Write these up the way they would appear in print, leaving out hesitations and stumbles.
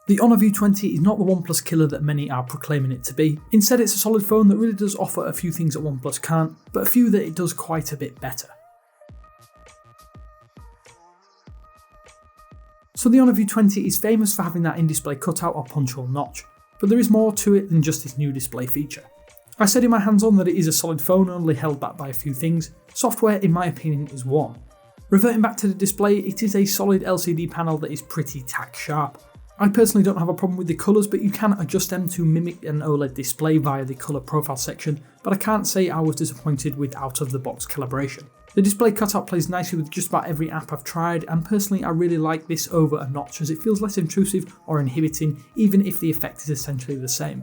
The Honor View 20 is not the OnePlus killer that many are proclaiming it to be. Instead, it's a solid phone that really does offer a few things that OnePlus can't, but a few that it does quite a bit better. So the Honor View 20 is famous for having that in-display cutout or punch-hole notch, but there is more to it than just this new display feature. I said in my hands-on that it is a solid phone, only held back by a few things. Software, in my opinion, is one. Reverting back to the display, it is a solid LCD panel that is pretty tack sharp. I personally don't have a problem with the colours, but you can adjust them to mimic an OLED display via the colour profile section, but I can't say I was disappointed with out-of-the-box calibration. The display cutout plays nicely with just about every app I've tried, and personally I really like this over a notch as it feels less intrusive or inhibiting, even if the effect is essentially the same.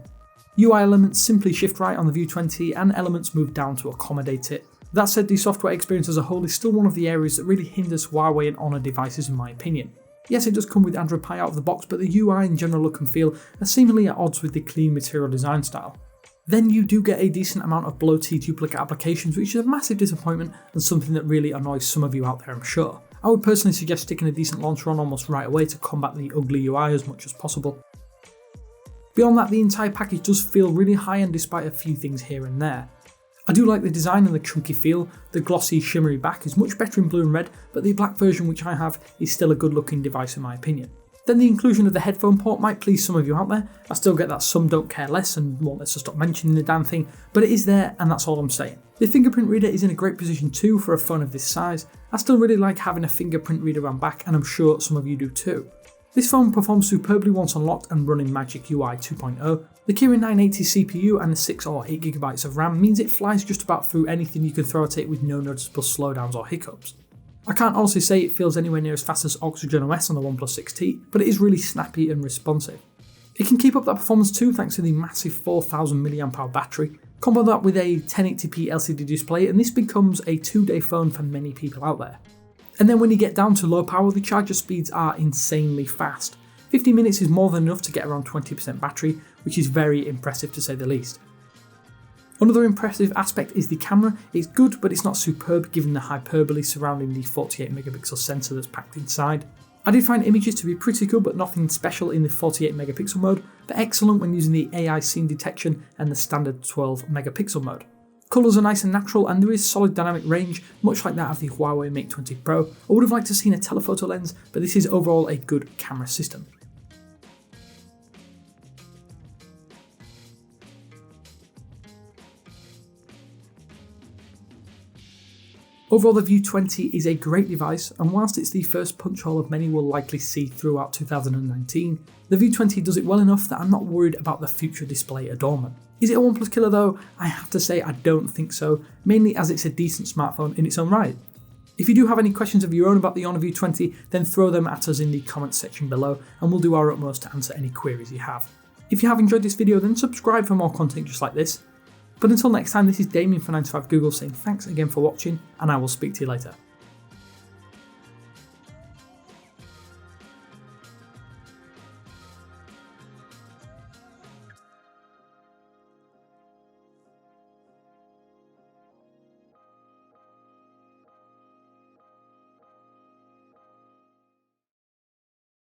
UI elements simply shift right on the View 20 and elements move down to accommodate it. That said, the software experience as a whole is still one of the areas that really hinders Huawei and Honor devices in my opinion. Yes, it does come with Android Pie out of the box, but the UI and general look and feel are seemingly at odds with the clean material design style. Then you do get a decent amount of bloaty duplicate applications, which is a massive disappointment and something that really annoys some of you out there, I'm sure. I would personally suggest sticking a decent launcher on almost right away to combat the ugly UI as much as possible. Beyond that, the entire package does feel really high-end despite a few things here and there. I do like the design and the chunky feel. The glossy shimmery back is much better in blue and red, but the black version which I have is still a good looking device in my opinion. Then the inclusion of the headphone port might please some of you out there. I still get that some don't care less and want us to stop mentioning the damn thing, but it is there and that's all I'm saying. The fingerprint reader is in a great position too for a phone of this size. I still really like having a fingerprint reader around back, and I'm sure some of you do too. This phone performs superbly once unlocked and running Magic UI 2.0. The Kirin 980 CPU and the 6 or 8GB of RAM means it flies just about through anything you can throw at it with no noticeable slowdowns or hiccups. I can't honestly say it feels anywhere near as fast as Oxygen OS on the OnePlus 6T, but it is really snappy and responsive. It can keep up that performance too thanks to the massive 4000 mAh battery. Combo that with a 1080p LCD display and this becomes a 2-day phone for many people out there. And then when you get down to low power, the charger speeds are insanely fast. 50 minutes is more than enough to get around 20% battery, which is very impressive to say the least. Another impressive aspect is the camera. It's good, but it's not superb given the hyperbole surrounding the 48MP sensor that's packed inside. I did find images to be pretty good, but nothing special in the 48MP mode, but excellent when using the AI scene detection and the standard 12MP mode. Colours are nice and natural, and there is solid dynamic range, much like that of the Huawei Mate 20 Pro. I would have liked to have seen a telephoto lens, but this is overall a good camera system. Overall, the View 20 is a great device, and whilst it's the first punch hole of many we'll likely see throughout 2019, the View 20 does it well enough that I'm not worried about the future display adornment. Is it a OnePlus killer though? I have to say I don't think so, mainly as it's a decent smartphone in its own right. If you do have any questions of your own about the Honor View 20, then throw them at us in the comments section below, and we'll do our utmost to answer any queries you have. If you have enjoyed this video, then subscribe for more content just like this. But until next time, this is Damien for 9to5Google saying thanks again for watching, and I will speak to you later.